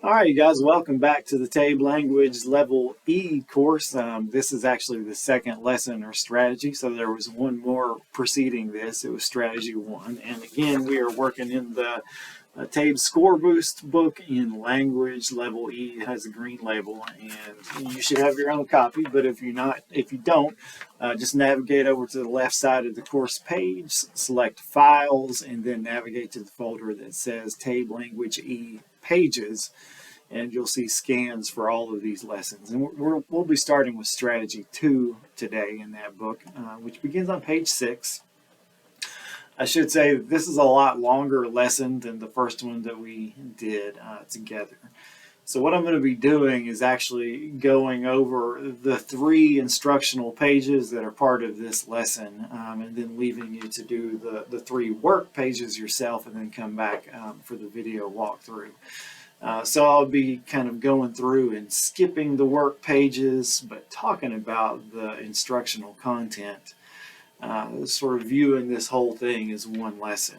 All right, you guys, welcome back to the TABE Language Level E course. This is actually the second lesson or strategy, so there was one more preceding this. It was strategy one. And again, we are working in the TABE Score Boost book in Language Level E. It has a green label, and you should have your own copy. But if you don't, just navigate over to the left side of the course page, select Files, and then navigate to the folder that says TABE Language E Pages, and you'll see scans for all of these lessons. And we'll be starting with strategy 2 today in that book, which begins on page 6. I should say this is a lot longer lesson than the first one that we did together. So what I'm going to be doing is actually going over the 3 instructional pages that are part of this lesson, and then leaving you to do the 3 work pages yourself, and then come back for the video walkthrough. So I'll be kind of going through and skipping the work pages, but talking about the instructional content, sort of viewing this whole thing as one lesson.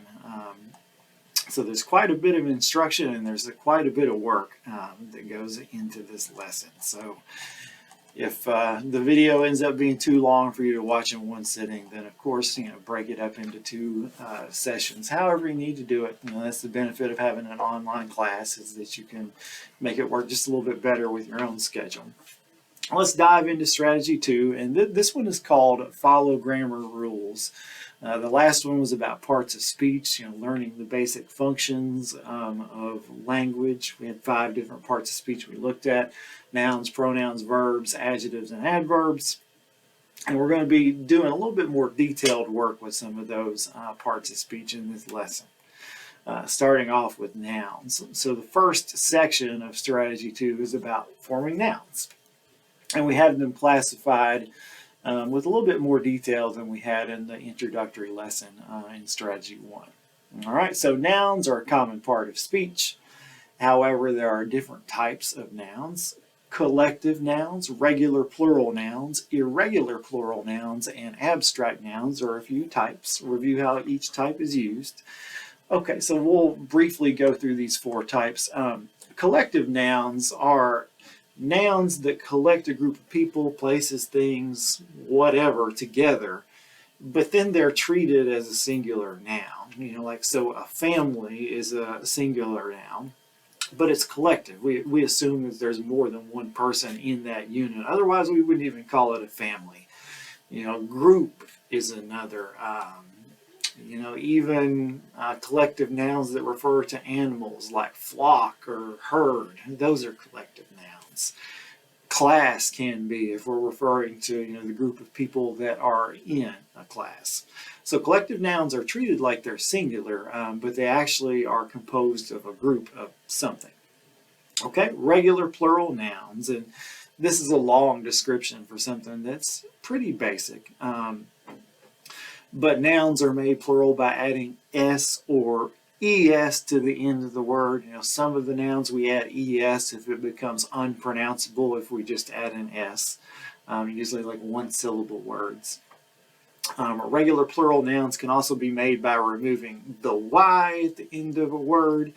So there's quite a bit of instruction, and there's quite a bit of work that goes into this lesson. So if the video ends up being too long for you to watch in one sitting, then of course, break it up into 2 sessions. However you need to do it. That's the benefit of having an online class, is that you can make it work just a little bit better with your own schedule. Let's dive into strategy 2, and this one is called Follow Grammar Rules. The last one was about parts of speech, learning the basic functions of language. We had 5 different parts of speech we looked at: nouns, pronouns, verbs, adjectives, and adverbs. And we're going to be doing a little bit more detailed work with some of those parts of speech in this lesson. Starting off with nouns. So the first section of strategy 2 is about forming nouns. And we have them classified with a little bit more detail than we had in the introductory lesson in strategy 1. All right, so nouns are a common part of speech. However, there are different types of nouns: collective nouns, regular plural nouns, irregular plural nouns, and abstract nouns are a few types. Review how each type is used. Okay, so we'll briefly go through these 4 types. Collective nouns are nouns that collect a group of people, places, things, whatever, together, but then they're treated as a singular noun. Like, so a family is a singular noun, but it's collective. We assume that there's more than one person in that unit. Otherwise, we wouldn't even call it a family. Group is another. Even collective nouns that refer to animals, like flock or herd, those are collective nouns. Class can be, if we're referring to the group of people that are in a class. So collective nouns are treated like they're singular, but they actually are composed of a group of something. Okay, regular plural nouns, and this is a long description for something that's pretty basic. But nouns are made plural by adding s or es to the end of the word. Some of the nouns we add es if it becomes unpronounceable if we just add an s, usually like 1-syllable words. Regular plural nouns can also be made by removing the y at the end of a word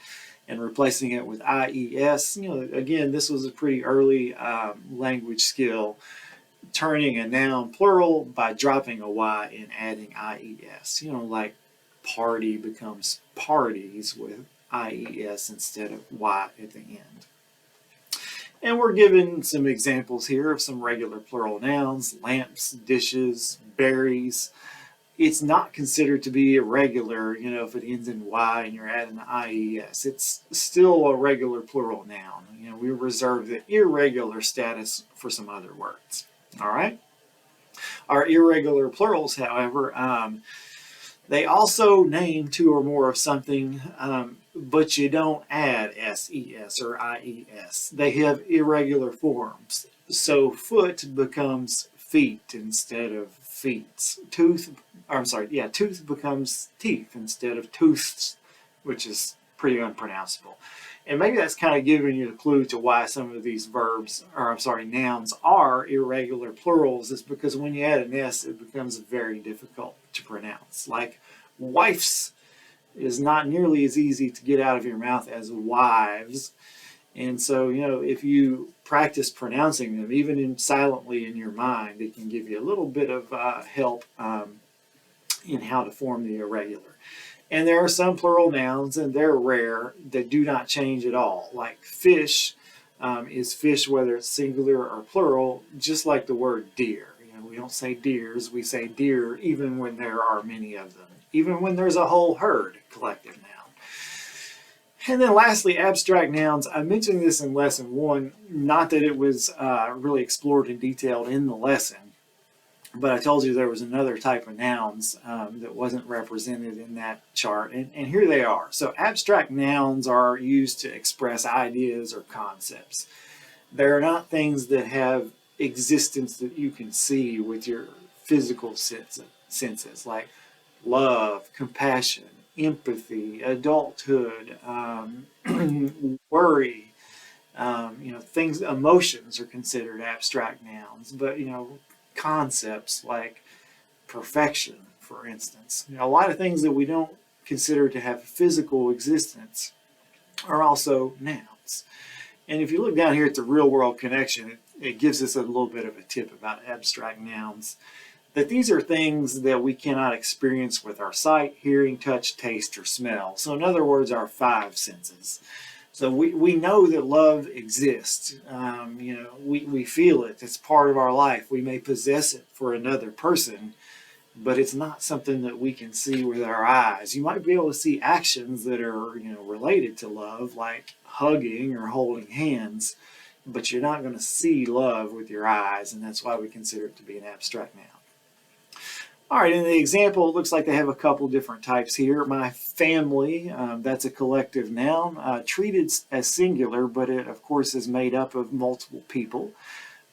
and replacing it with ies. Again, this was a pretty early language skill, turning a noun plural by dropping a y and adding ies. Like party becomes parties with ies instead of y at the end. And we're given some examples here of some regular plural nouns: lamps, dishes, berries. It's not considered to be irregular, if it ends in y and you're adding the ies. It's still a regular plural noun. We reserve the irregular status for some other words. All right. Our irregular plurals, however, they also name 2 or more of something, but you don't add ses or ies. They have irregular forms. So foot becomes feet instead of feet. Tooth becomes teeth instead of tooths, which is pretty unpronounceable. And maybe that's kind of giving you a clue to why some of these nouns are irregular plurals, is because when you add an s, it becomes very difficult to pronounce. Like wife's is not nearly as easy to get out of your mouth as wives. And so, if you practice pronouncing them, even silently in your mind, it can give you a little bit of help in how to form the irregular. And there are some plural nouns, and they're rare, that do not change at all. Like fish is fish whether it's singular or plural, just like the word deer. We don't say deers, we say deer even when there are many of them, even when there's a whole herd, collective noun. And then lastly, abstract nouns. I mentioned this in lesson 1, not that it was really explored in detail in the lesson, but I told you there was another type of nouns that wasn't represented in that chart, and here they are. So abstract nouns are used to express ideas or concepts. They're not things that have existence that you can see with your physical senses, like love, compassion, empathy, adulthood, worry. Things, emotions are considered abstract nouns, but concepts like perfection, for instance. A lot of things that we don't consider to have physical existence are also nouns. And if you look down here at the real world connection, it gives us a little bit of a tip about abstract nouns, that these are things that we cannot experience with our sight, hearing, touch, taste, or smell. So in other words, our 5 senses. So we know that love exists. We feel it. It's part of our life. We may possess it for another person, but it's not something that we can see with our eyes. You might be able to see actions that are related to love, like hugging or holding hands, but you're not going to see love with your eyes, and that's why we consider it to be an abstract noun. All right, in the example, it looks like they have a couple different types here. My family, that's a collective noun, treated as singular, but it, of course, is made up of multiple people.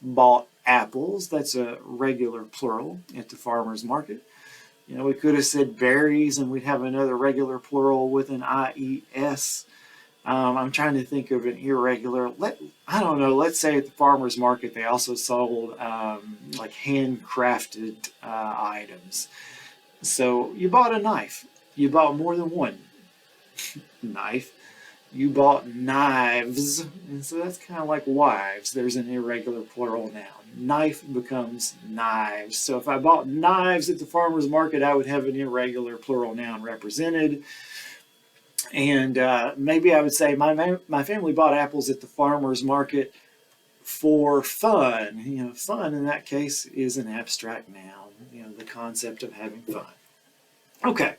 Bought apples, that's a regular plural at the farmer's market. We could have said berries, and we'd have another regular plural with an IES. I'm trying to think of an irregular. I don't know. Let's say at the farmer's market they also sold like handcrafted items. So you bought a knife. You bought more than one knife. You bought knives, and so that's kind of like wives. There's an irregular plural noun. Knife becomes knives. So if I bought knives at the farmer's market, I would have an irregular plural noun represented. And maybe I would say my family bought apples at the farmer's market for fun. Fun in that case is an abstract noun, the concept of having fun. Okay,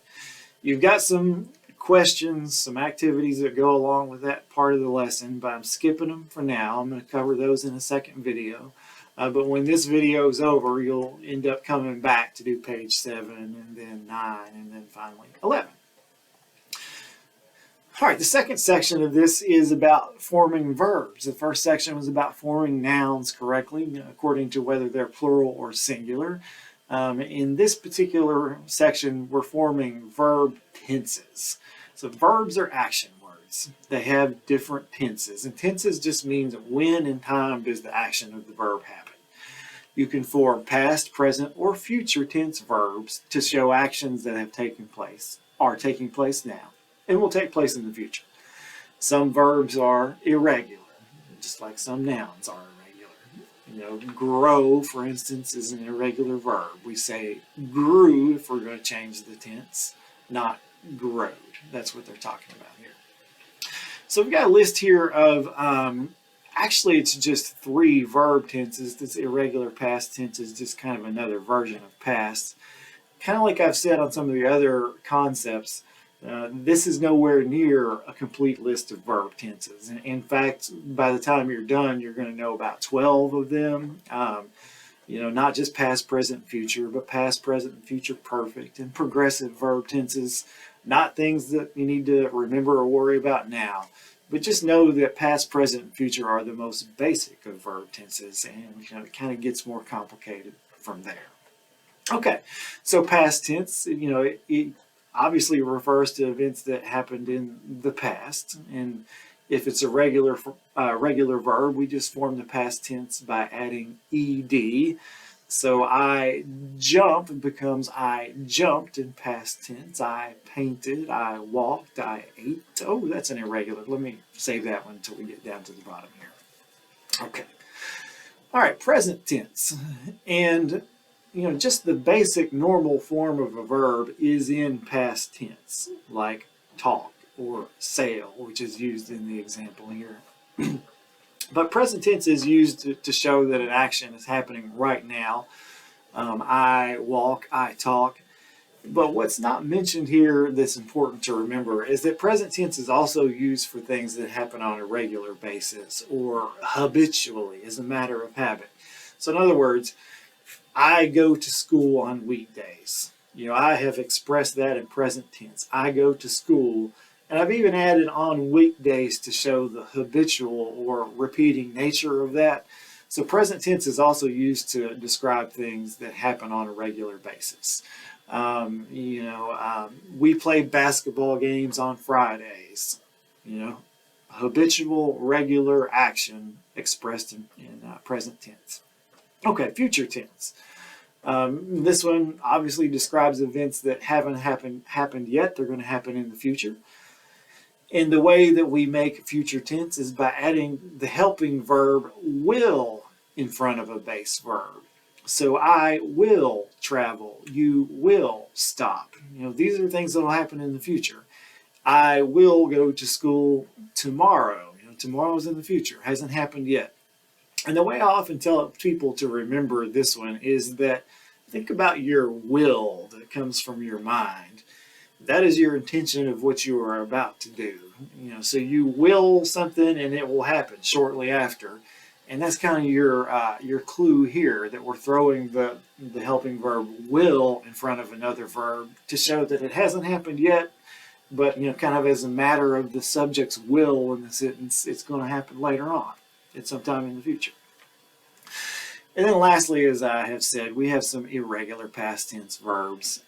you've got some questions, some activities that go along with that part of the lesson, but I'm skipping them for now. I'm going to cover those in a second video. But when this video is over, you'll end up coming back to do page 7 and then 9 and then finally 11. All right, the second section of this is about forming verbs. The first section was about forming nouns correctly, according to whether they're plural or singular. In this particular section, we're forming verb tenses. So verbs are action words. They have different tenses, and tenses just means when in time does the action of the verb happen. You can form past, present, or future tense verbs to show actions that have taken place, are taking place now, and will take place in the future. Some verbs are irregular, just like some nouns are irregular. Grow, for instance, is an irregular verb. We say grew if we're going to change the tense, not growed. That's what they're talking about here. So we've got a list here of, actually it's just 3 verb tenses. This irregular past tense is just kind of another version of past. Kind of like I've said on some of the other concepts, this is nowhere near a complete list of verb tenses. In fact, by the time you're done, you're going to know about 12 of them. Not just past, present, future, but past, present, and future perfect, and progressive verb tenses. Not things that you need to remember or worry about now, but just know that past, present, and future are the most basic of verb tenses, and it kind of gets more complicated from there. Okay, so past tense, it obviously refers to events that happened in the past, and if it's a regular verb, we just form the past tense by adding ed. So I jump becomes I jumped in past tense. I painted, I walked, I ate. Oh, that's an irregular. Let me save that one until we get down to the bottom here. Okay. All right, present tense. And, just the basic normal form of a verb is in past tense, like talk or sail, which is used in the example here. But present tense is used to show that an action is happening right now. I walk, I talk. But what's not mentioned here that's important to remember is that present tense is also used for things that happen on a regular basis or habitually as a matter of habit. So, in other words, I go to school on weekdays. I have expressed that in present tense. I go to school. And I've even added on weekdays to show the habitual or repeating nature of that. So present tense is also used to describe things that happen on a regular basis. We play basketball games on Fridays. Habitual, regular action expressed in present tense. Okay, future tense. This one obviously describes events that haven't happened yet. They're going to happen in the future. And the way that we make future tense is by adding the helping verb will in front of a base verb. So I will travel. You will stop. These are things that will happen in the future. I will go to school tomorrow. Tomorrow's in the future. Hasn't happened yet. And the way I often tell people to remember this one is that think about your will that comes from your mind. That is your intention of what you are about to do. So you will something and it will happen shortly after. And that's kind of your clue here that we're throwing the helping verb will in front of another verb to show that it hasn't happened yet, but kind of as a matter of the subject's will in the sentence, it's going to happen later on at some time in the future. And then lastly, as I have said, we have some irregular past tense verbs.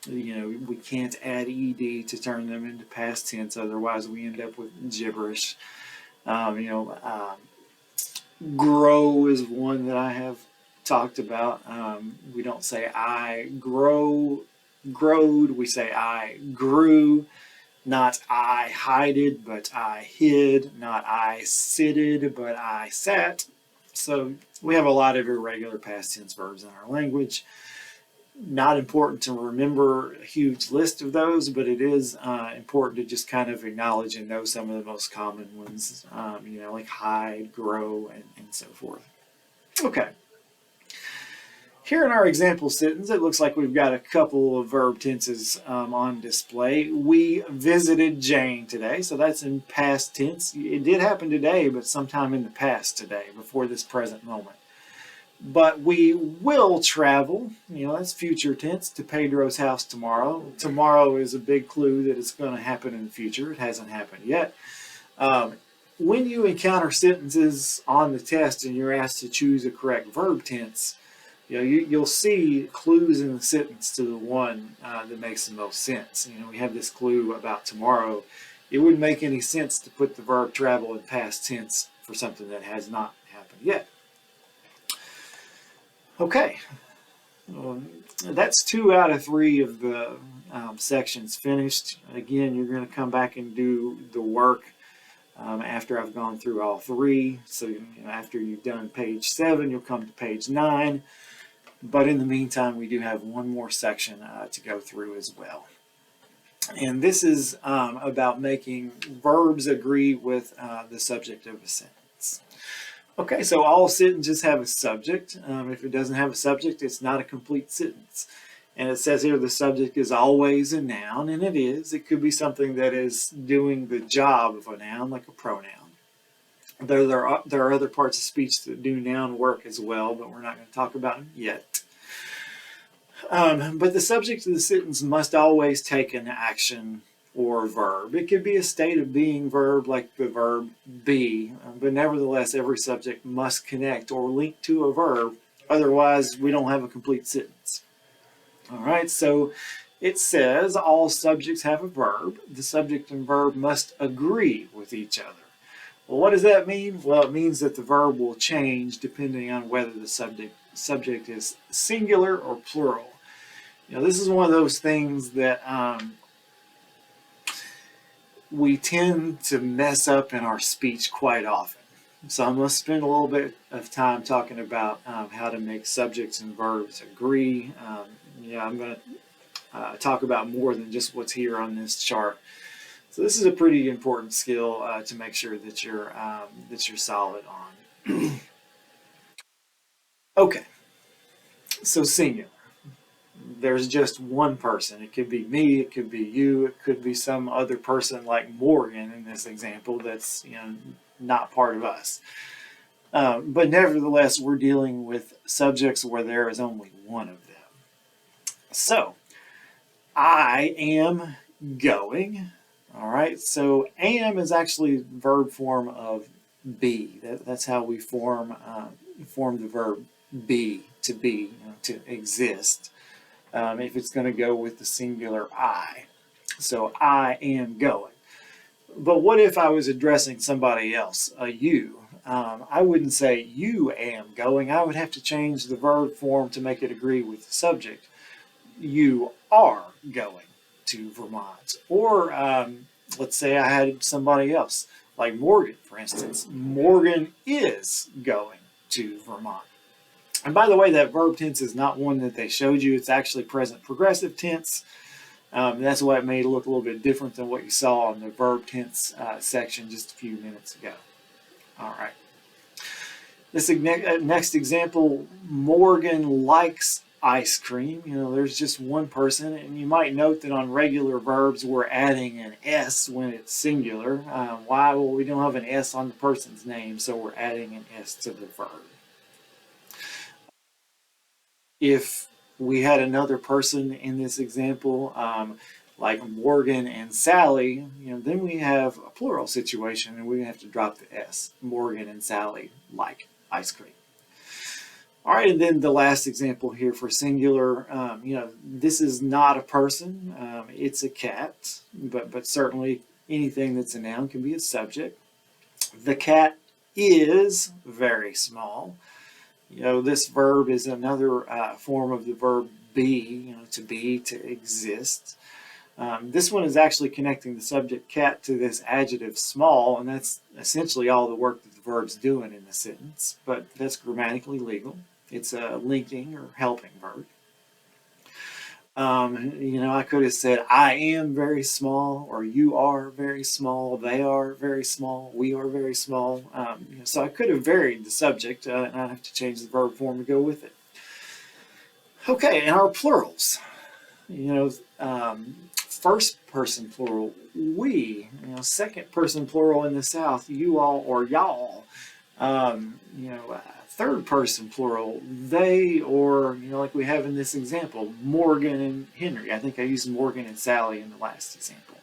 We can't add ed to turn them into past tense, otherwise we end up with gibberish. Grow is one that I have talked about. We don't say I growed, we say I grew. Not I hided, but I hid. Not I sitted, but I sat. So we have a lot of irregular past tense verbs in our language. Not important to remember a huge list of those, but it is important to just kind of acknowledge and know some of the most common ones, like hide, grow, and so forth. Okay. Here in our example sentence, it looks like we've got a couple of verb tenses on display. We visited Jane today, so that's in past tense. It did happen today, but sometime in the past today, before this present moment. But we will travel, that's future tense, to Pedro's house tomorrow. Tomorrow is a big clue that it's going to happen in the future. It hasn't happened yet. When you encounter sentences on the test and you're asked to choose a correct verb tense, you'll see clues in the sentence to the one that makes the most sense. We have this clue about tomorrow. It wouldn't make any sense to put the verb travel in past tense for something that has not happened yet. Okay, that's 2 out of 3 of the sections finished. Again, you're going to come back and do the work after I've gone through all 3. So after you've done page 7, you'll come to page 9. But in the meantime, we do have one more section to go through as well. And this is about making verbs agree with the subject of a sentence. Okay, so all sentences have a subject. If it doesn't have a subject, it's not a complete sentence. And it says here the subject is always a noun, and it is. It could be something that is doing the job of a noun, like a pronoun. There are other parts of speech that do noun work as well, but we're not going to talk about them yet. But the subject of the sentence must always take an action or verb. It could be a state of being verb like the verb be, but nevertheless every subject must connect or link to a verb, otherwise we don't have a complete sentence. All right, so it says all subjects have a verb. The subject and verb must agree with each other. Well, what does that mean? Well, it means that the verb will change depending on whether the subject subject is singular or plural. This is one of those things that we tend to mess up in our speech quite often. So I'm going to spend a little bit of time talking about how to make subjects and verbs agree. I'm going to talk about more than just what's here on this chart. So this is a pretty important skill to make sure that you're solid on. Okay, so singular. There's just one person. It could be me, it could be you, it could be some other person like Morgan in this example that's not part of us. But nevertheless, we're dealing with subjects where there is only one of them. So, I am going. All right, so am is actually verb form of be. That's how we form the verb be, to exist. If it's going to go with the singular I. So I am going. But what if I was addressing somebody else, a you? I wouldn't say you am going. I would have to change the verb form to make it agree with the subject. You are going to Vermont. Or let's say I had somebody else, like Morgan, for instance. Morgan is going to Vermont. And by the way, that verb tense is not one that they showed you. It's actually present progressive tense. That's why it made it look a little bit different than what you saw in the verb tense section just a few minutes ago. All right. This next example, Morgan likes ice cream. There's just one person, and you might note that on regular verbs we're adding an S when it's singular. Why? Well, we don't have an S on the person's name, so we're adding an S to the verb. If we had another person in this example, like Morgan and Sally, then we have a plural situation and we have to drop the S. Morgan and Sally like ice cream. All right, and then the last example here for singular, this is not a person, it's a cat, but certainly anything that's a noun can be a subject. The cat is very small. This verb is another form of the verb be, to be, to exist. This one is actually connecting the subject cat to this adjective small, and that's essentially all the work that the verb's doing in the sentence, but that's grammatically legal. It's a linking or helping verb. I could have said, I am very small, or you are very small, they are very small, we are very small. So I could have varied the subject, and I have to change the verb form to go with it. Okay, and our plurals. First person plural, we. Second person plural in the South, you all or y'all. Third person plural, they, or, like we have in this example, Morgan and Henry. I think I used Morgan and Sally in the last example.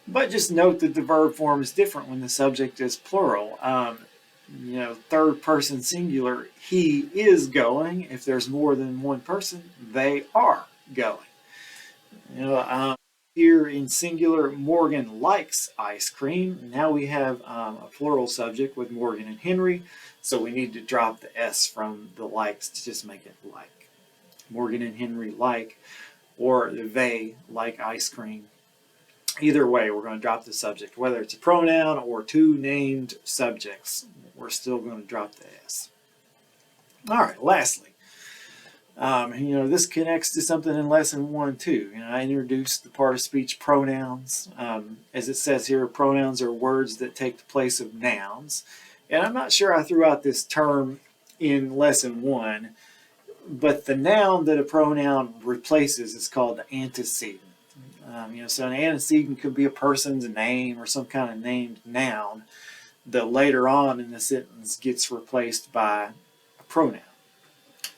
But just note that the verb form is different when the subject is plural. Third person singular, he is going. If there's more than one person, they are going. Here in singular, Morgan likes ice cream. Now we have a plural subject with Morgan and Henry, so we need to drop the S from the likes to just make it like. Morgan and Henry like, or they like ice cream. Either way, we're going to drop the subject. Whether it's a pronoun or two named subjects, we're still going to drop the S. All right, lastly. This connects to something in lesson 1 too. I introduced the part of speech pronouns. As it says here, pronouns are words that take the place of nouns. And I'm not sure I threw out this term in lesson 1, but the noun that a pronoun replaces is called the antecedent. So an antecedent could be a person's name or some kind of named noun that later on in the sentence gets replaced by a pronoun.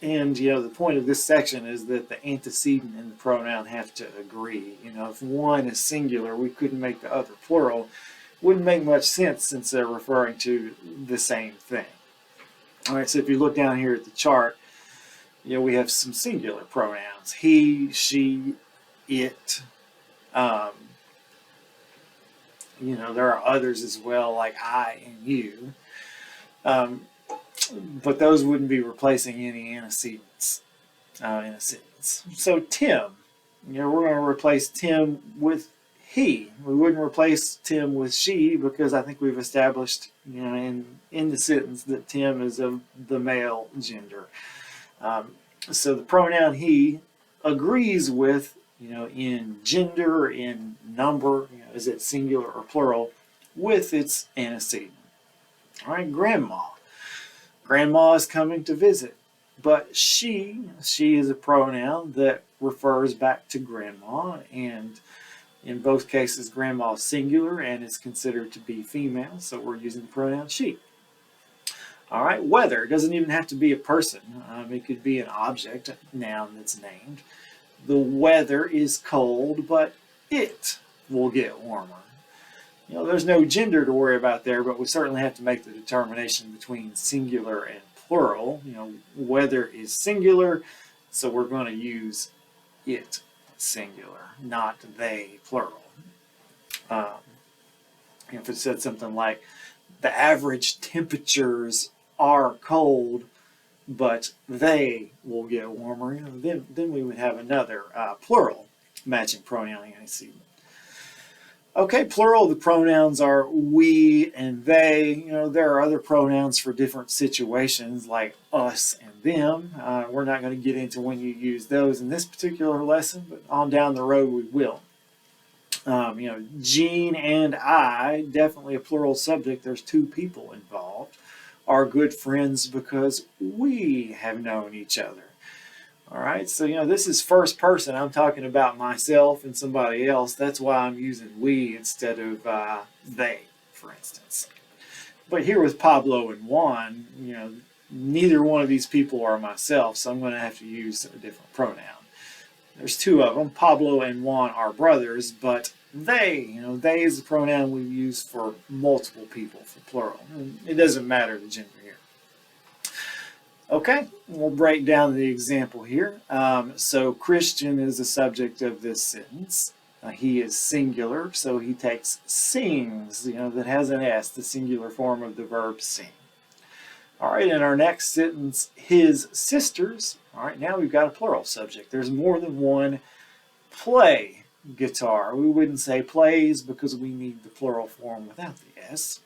And, the point of this section is that the antecedent and the pronoun have to agree. If one is singular, we couldn't make the other plural. Wouldn't make much sense since they're referring to the same thing. All right, so if you look down here at the chart, we have some singular pronouns. He, she, it. There are others as well, like I and you. but those wouldn't be replacing any antecedents in a sentence. So Tim, we're going to replace Tim with he. We wouldn't replace Tim with she because I think we've established, in the sentence that Tim is of the male gender. So the pronoun he agrees with, in gender, in number, is it singular or plural, with its antecedent. All right, grandma. Grandma is coming to visit, but she is a pronoun that refers back to grandma, and in both cases, grandma is singular and is considered to be female, so we're using the pronoun she. All right, weather. It doesn't even have to be a person. It could be an object, a noun that's named. The weather is cold, but it will get warmer. There's no gender to worry about there, but we certainly have to make the determination between singular and plural. Weather is singular, so we're going to use it singular, not they plural. If it said something like, the average temperatures are cold, but they will get warmer, then we would have another plural matching pronoun antecedent. Okay, plural, the pronouns are we and they. There are other pronouns for different situations like us and them. We're not going to get into when you use those in this particular lesson, but on down the road we will. Jean and I, definitely a plural subject. There's two people involved, are good friends because we have known each other. All right, so this is first person. I'm talking about myself and somebody else. That's why I'm using we instead of they, for instance. But here with Pablo and Juan, neither one of these people are myself, so I'm going to have to use a different pronoun. There's two of them. Pablo and Juan are brothers, but they, they is the pronoun we use for multiple people, for plural. It doesn't matter the gender here. Okay, we'll break down the example here. So Christian is the subject of this sentence. He is singular, so he takes sings, that has an S, the singular form of the verb sing. All right, in our next sentence, his sisters. All right, now we've got a plural subject. There's more than one play guitar. We wouldn't say plays because we need the plural form without the S.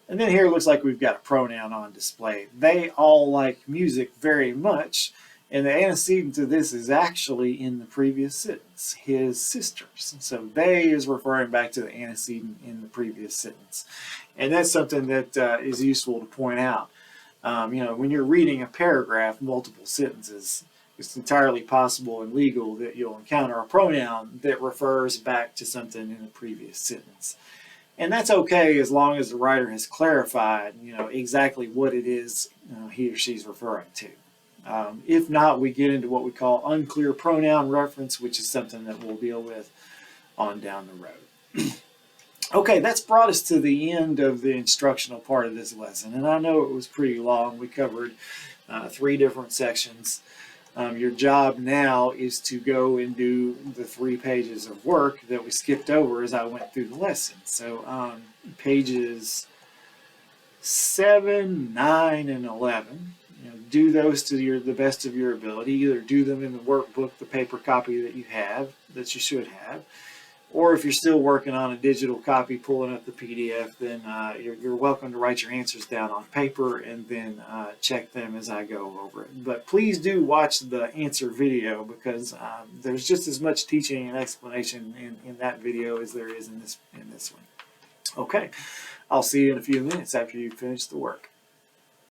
And then here it looks like we've got a pronoun on display. They all like music very much, and the antecedent to this is actually in the previous sentence, his sisters. So they is referring back to the antecedent in the previous sentence. And that's something that is useful to point out. When you're reading a paragraph, multiple sentences, it's entirely possible and legal that you'll encounter a pronoun that refers back to something in the previous sentence. And that's okay as long as the writer has clarified, exactly what it is he or she's referring to. If not, we get into what we call unclear pronoun reference, which is something that we'll deal with on down the road. Okay, that's brought us to the end of the instructional part of this lesson. And I know it was pretty long. We covered 3 different sections. Your job now is to go and do the 3 pages of work that we skipped over as I went through the lesson. So pages 7, 9, and 11, do those to the best of your ability. Either do them in the workbook, the paper copy that you have, that you should have, or if you're still working on a digital copy, pulling up the PDF, then you're welcome to write your answers down on paper and then check them as I go over it. But please do watch the answer video because there's just as much teaching and explanation in that video as there is in this one. Okay, I'll see you in a few minutes after you finish the work.